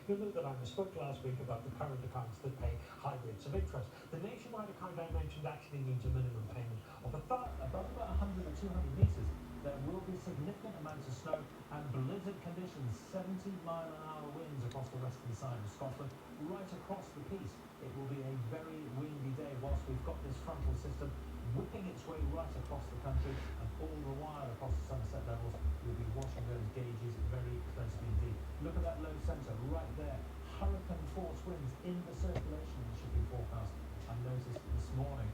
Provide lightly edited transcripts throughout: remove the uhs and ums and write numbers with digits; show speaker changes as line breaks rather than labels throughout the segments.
You'll know that I spoke last week about the current accounts that pay high rates of interest. The nationwide account I mentioned actually needs a minimum payment of above about 100 or 200 metres. There will be significant amounts of snow and blizzard conditions, 70-mile-an-hour winds across the western side of Scotland, right across the piece. It will be a very windy day whilst we've got this frontal system whipping its way right across the country, and all the while across the Somerset levels we'll be watching those gauges very closely indeed. Look at that low centre right there. Hurricane force winds in the circulation in the shipping forecast I noticed this morning.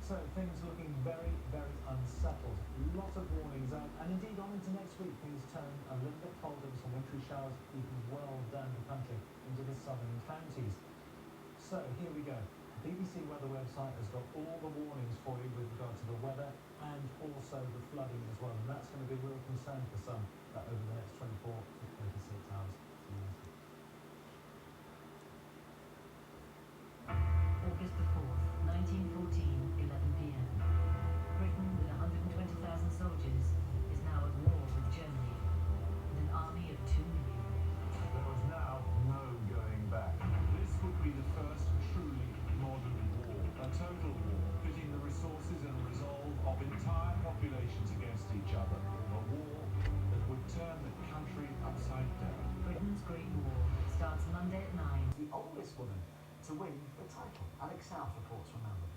So things looking very, very unsettled. Lots of warnings out, and indeed on into next week things turn a little bit colder with some wintry showers even well down the country into the southern counties. So here we go. The BBC weather website has got all the warnings for you with regard to the weather and also the flooding as well, and that's going to be a real concern for some over the next 24 to 36 hours.
August the 4th, 1914, 11 p.m. Britain, with 120,000 soldiers, is now at war with Germany, with an army of 2 million.
There was now no going back. This would be the first truly modern war, a total war, pitting the resources and resolve of entire populations against each other, a war that would turn the country upside down.
Britain's Great War starts Monday at 9.
The oldest woman to win the title. Alex South reports from Melbourne.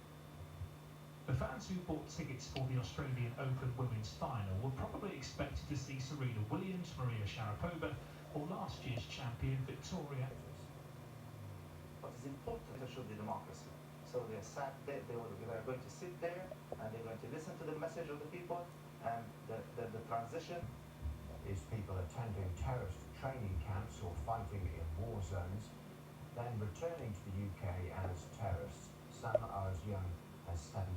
The fans who bought tickets for the Australian Open Women's Final were probably expected to see Serena Williams, Maria Sharapova, or last year's champion Victoria.
What is important should be democracy. So they are going to sit there and they're going to listen to the message of the people, and the transition
is people attending terrorist training camps or fighting in war zones, then returning to the UK as terrorists. Some are as young as 17.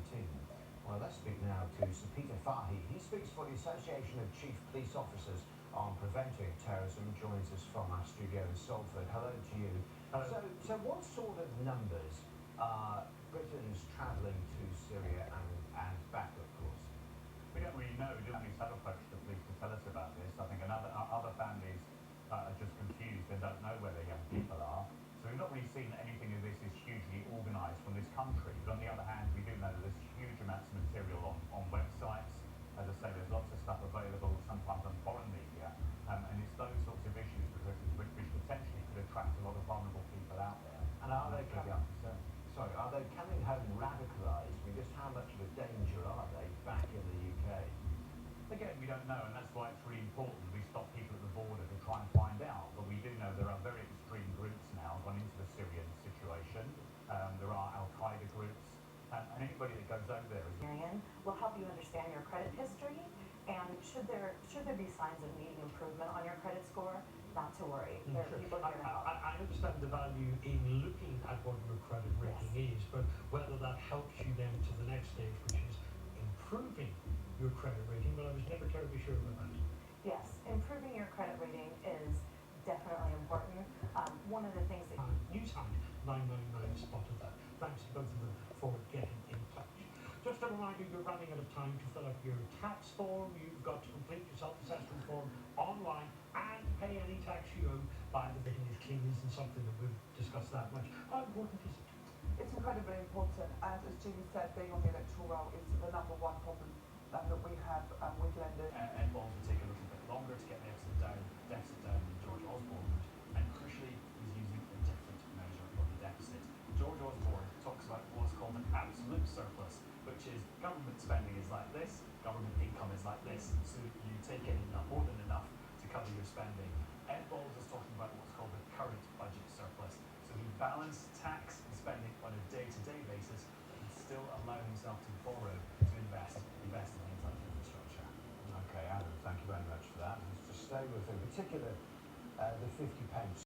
Well, let's speak now to Sir Peter Fahy. He speaks for the Association of Chief Police Officers on Preventing Terrorism, joins us from our studio in Salford. Hello to you.
Hello.
So what sort of numbers are Britons travelling to Syria and back, of course?
We don't really know. We don't have any several approach to the police to tell us about this. I think other families are just confused and don't know where their young people are. So we've not really seen anything of this is hugely organised from this country. But on the other hand, we do know that there's huge amounts of material on websites. As I say, there's lots of stuff available, sometimes on foreign media. And it's those sorts of issues which potentially could attract a lot of vulnerable people out there.
And are they coming home radicalised? I mean, just how much of a danger are they back in the UK?
Again, we don't know, and that's why it's really important we stop people at the border to try and find out. But we do know there are very extreme groups now gone into the Syrian situation. There are Al-Qaeda groups, and anybody that goes over there is...
will help you understand your credit history, and should there be signs of needing improvement on your credit score, not to worry. There are people here to help.
I understand the value in looking at what your credit rating is, but whether that helps you then to the next stage, which is improving your credit rating, well, I was never terribly sure about that.
Yes, improving your credit rating is definitely important. One of the things that...
Newshound 999 spotted that. Thanks to both of them for getting in touch. Just a reminder, you're running out of time to fill out your tax form. You've got to complete your self-assessment form online and pay any tax you owe by the bidding is clean. Isn't something that we've discussed that much. How important is it?
It's incredibly important, and as Jimmy said, being on the electoral roll is the number one problem that we have with lenders.
And bonds will take a little bit longer to get the deficit down than George Osborne would, and crucially, he's using a different measure of the deficit. George Osborne talks about what's called an absolute surplus, which is government spending is like this, government income is like this, so you take in enough, more than enough to cover your spending. Ed Balls is talking about what's called the current budget surplus, so he balanced tax and spending on a day-to-day basis, but he still allowed himself to borrow to invest in things like infrastructure.
Okay, Adam, thank you very much for that. Just to stay with, in particular, the 50 pence.